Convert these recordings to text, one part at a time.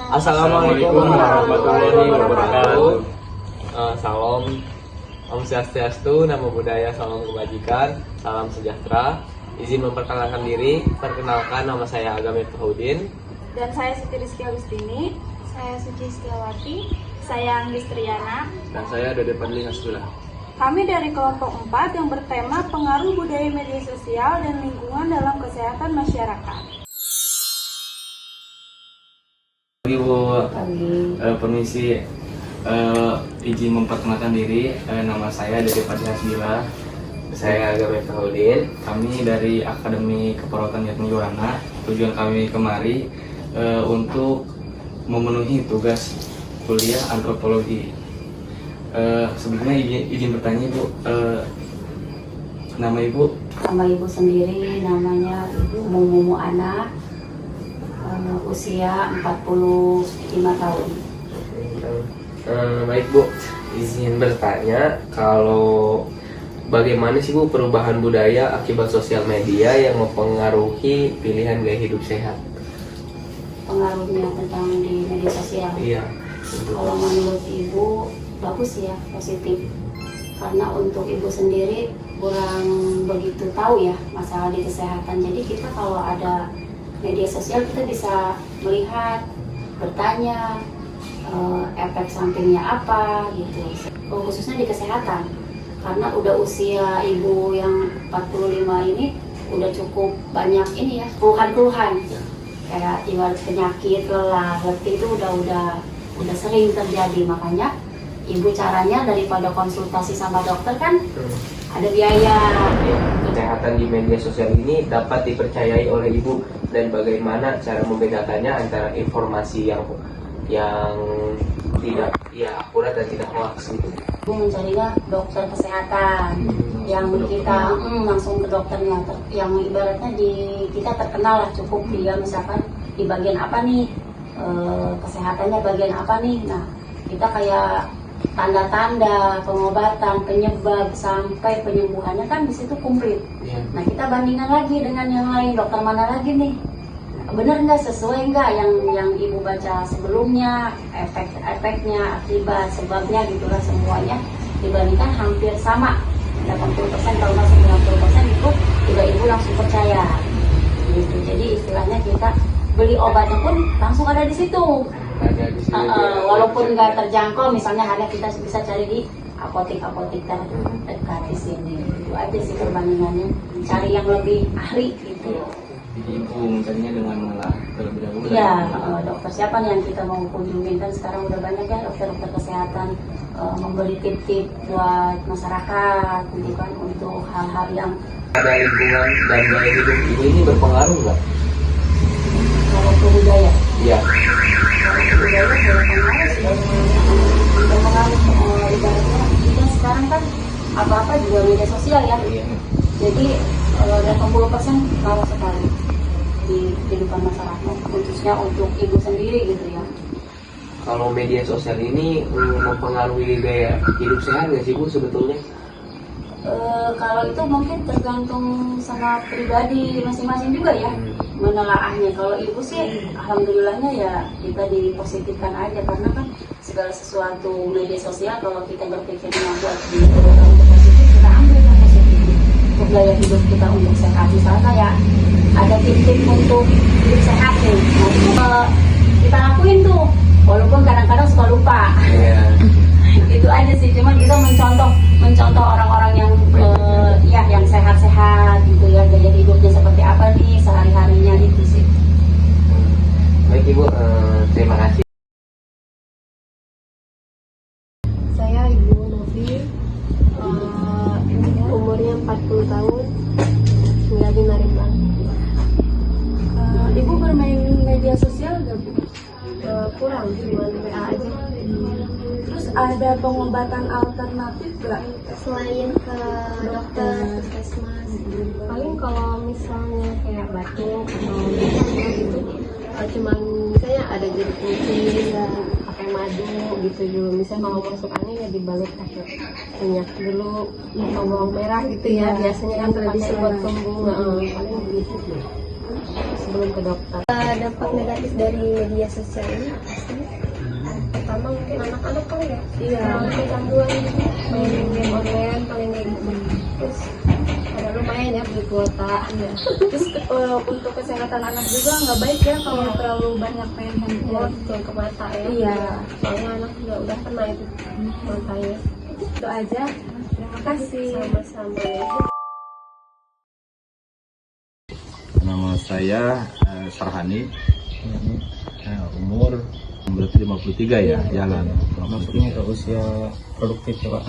Assalamualaikum warahmatullahi wabarakatuh. Salam Om Swastiastu, Namo Buddhaya, salam kebajikan, salam sejahtera. Izin memperkenalkan diri. Perkenalkan, nama saya Agam Miftahudin. Dan saya Siti Rizky Agustini. Saya Suci Setiawati. Saya Anggis Triana. Dan saya Dede Padli Hasdullah. Kami dari kelompok 4 yang bertema pengaruh budaya media sosial dan lingkungan dalam kesehatan masyarakat. Ibu, permisi, izin memperkenalkan diri. Nama saya Dede Padli Hasdullah. Saya Agam Miftahudin. Kami dari Akademi Keperawatan Jateng Juwana. Tujuan kami kemari untuk memenuhi tugas kuliah antropologi. Sebelumnya izin bertanya, Ibu, nama Ibu? Nama Ibu sendiri namanya Ibu Mumu Ana, usia 45 tahun. Baik, Bu, izin bertanya, kalau bagaimana sih, Bu, perubahan budaya akibat sosial media yang mempengaruhi pilihan gaya hidup sehat? Pengaruhnya tentang di media sosial. Iya. Kalau menurut Ibu bagus ya, positif. Karena untuk Ibu sendiri kurang begitu tahu ya masalah di kesehatan. Jadi kita kalau ada media sosial kita bisa melihat, bertanya efek sampingnya apa gitu. Khususnya di kesehatan. Karena udah usia Ibu yang 45 ini udah cukup banyak ini ya, keluhan-keluhan. Kayak ibarat penyakit, lelah, letih itu udah sering terjadi. Makanya Ibu caranya daripada konsultasi sama dokter kan ada biaya. Kesehatan di media sosial ini dapat dipercayai oleh Ibu, dan bagaimana cara membedakannya antara informasi yang tidak akurat dan tidak hoax gitu. Ibu mencarinya dokter kesehatan yang kita langsung ke dokternya, yang ibaratnya kita terkenal lah, cukup dia misalkan di bagian apa nih, kesehatannya bagian apa nih. Nah, kita kayak tanda-tanda pengobatan, penyebab sampai penyembuhannya kan di situ komplit. Nah, kita bandingkan lagi dengan yang lain, dokter mana lagi nih, benar nggak, sesuai nggak yang Ibu baca sebelumnya, efeknya, akibat, sebabnya gitulah, semuanya dibandingkan hampir sama, 80% kalau nggak 90% itu juga Ibu langsung percaya gitu. Jadi istilahnya kita beli obatnya pun langsung ada di situ. Walaupun nggak terjangkau, misalnya harga kita bisa cari di apotek-apotek terdekat di sini. Itu aja sih perbandingannya, cari yang lebih ahli gitu. Jadi Ibu mencarinya dengan menelaah terlebih dahulu. Iya, dokter siapa nih yang kita mau kunjungin, kan sekarang udah banyak ya dokter-dokter kesehatan memberi tip-tip buat masyarakat gitu kan, untuk hal-hal yang ada lingkungan dan gaya hidup ini berpengaruh nggak? kalau ke budaya. Iya. Kalau ke budaya berpengaruh sih, berpengaruh. Ibaratnya kita sekarang kan apa-apa juga media sosial ya. Iya. Jadi 80% ngaruh sekali di kehidupan masyarakat, khususnya untuk Ibu sendiri gitu ya. Kalau media sosial ini mempengaruhi gaya hidup sehat nggak sih, Bu, sebetulnya? Kalau itu mungkin tergantung sama pribadi masing-masing juga ya, menelaahnya. Kalau Ibu sih alhamdulillahnya ya kita dipositifkan aja, karena kan segala sesuatu media sosial kalau kita berpikirnya buat untuk positif, kita ambil yang positif untuk gaya hidup kita untuk sehat. Misalnya kayak ada tip-tip untuk hidup sehat nih, nah itu kita lakuin tuh, walaupun kadang-kadang suka lupa. Itu aja sih, cuma kita mencontoh orang-orang yang yang sehat-sehat gitu ya, gaya hidupnya seperti apa nih sehari-harinya, itu sih. Baik, Ibu, terima kasih. Saya Ibu Novi, umurnya 40 tahun, tinggal di Marimbang. Ibu bermain media sosial nggak, Bu? Kurang, cuma WA aja. Terus ada pengobatan alternatif nggak? Selain ke dokter, puskesmas, paling kalau misalnya kayak batuk atau misalnya gitu, cuman misalnya ada jeruk nipis, pakai madu gitu dulu. Misalnya kalau masuk angin ya dibalut pakai minyak dulu atau bawang merah gitu ya. Biasanya kan pakai buat sembuh, paling begitu. sebelum ke dokter. Dampak negatif dari media sosial ini pasti pertama mungkin anak-anak kali ya, kecanduan main game online paling kayak gitu. Terus ada lumayan ya beli kuota. Terus untuk kesehatan anak juga nggak baik ya kalau terlalu banyak main handphone. Betul, ke mata ya. Iya. Soalnya anak juga udah kena itu matanya. Itu aja. Terima kasih. Sama-sama ya. Nama saya Sarhani, umur berarti 53 ya, jalan. Maksudnya ke usia produktif ya Pak.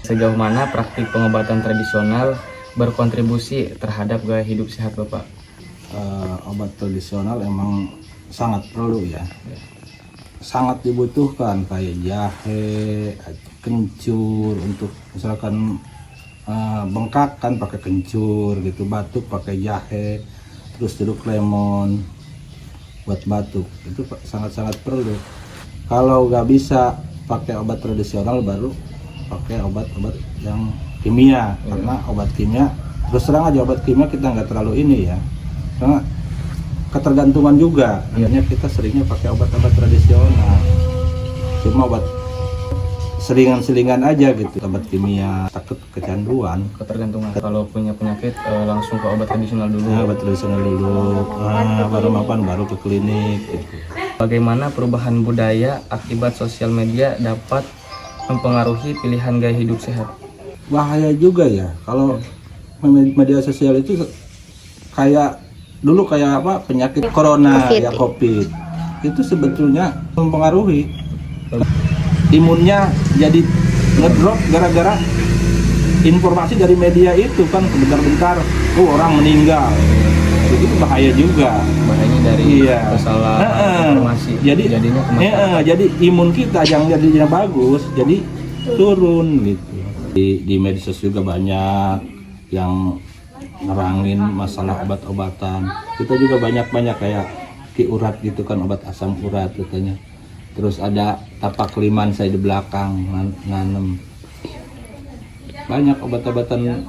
Sejauh mana praktik pengobatan tradisional berkontribusi terhadap gaya hidup sehat Bapak? Obat tradisional emang sangat perlu ya, sangat dibutuhkan kayak jahe, kencur untuk misalkan bengkak kan pakai kencur gitu, batuk pakai jahe, terus jeruk lemon buat batuk itu sangat-sangat perlu. Kalau nggak bisa pakai obat tradisional baru pakai obat-obat yang kimia, karena obat kimia terus terang aja obat kimia kita nggak terlalu ini ya, karena ketergantungan juga. Akhirnya kita seringnya pakai obat-obat tradisional, cuma obat selingan-selingan aja gitu, obat kimia takut kecanduan. Ketergantungan. Kalau punya penyakit langsung ke obat tradisional dulu. Obat tradisional dulu, baru makan baru ke klinik gitu. Bagaimana perubahan budaya akibat sosial media dapat mempengaruhi pilihan gaya hidup sehat? Bahaya juga ya kalau media sosial itu kayak dulu kayak apa, penyakit corona ya, COVID itu sebetulnya mempengaruhi imunnya jadi ngedrop gara-gara informasi dari media itu kan, bentar-bentar orang meninggal, itu bahaya juga. Bahayanya dari kesalahan informasi. Jadi jadinya jadi imun kita yang jadinya bagus jadi turun gitu. Di medsos juga banyak yang nerangin masalah obat-obatan. Kita juga banyak kayak ki urat gitu kan, obat asam urat katanya. Terus ada tapak liman saya di belakang nanem. Banyak obat-obatan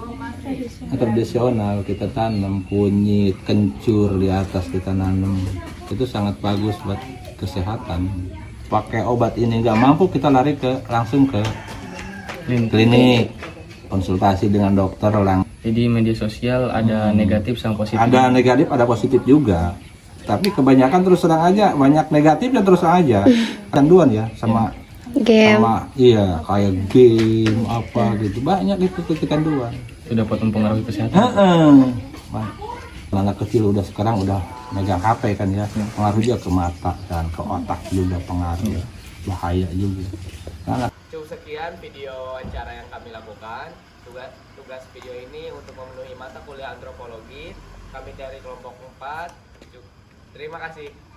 tradisional kita tanam, kunyit, kencur di atas kita nanam. Itu sangat bagus buat kesehatan. Pakai obat ini nggak mampu, kita lari langsung ke klinik, konsultasi dengan dokter lang. Jadi media sosial ada negatif sama positif. Ada negatif, ada positif juga. Tapi kebanyakan terus terang aja, banyak negatifnya terus terang aja. Kecanduan ya sama Game. sama iya kayak game apa gitu, banyak itu kecanduan. Itu dapat mempengaruhi kesehatan. Anak kecil udah sekarang udah megang HP kan ya, pengaruh juga ke mata dan ke otak juga pengaruh, bahaya juga. Cukup sekian video wawancara yang kami lakukan. Tugas video ini untuk memenuhi mata kuliah antropologi kami dari kelompok 4. Terima kasih.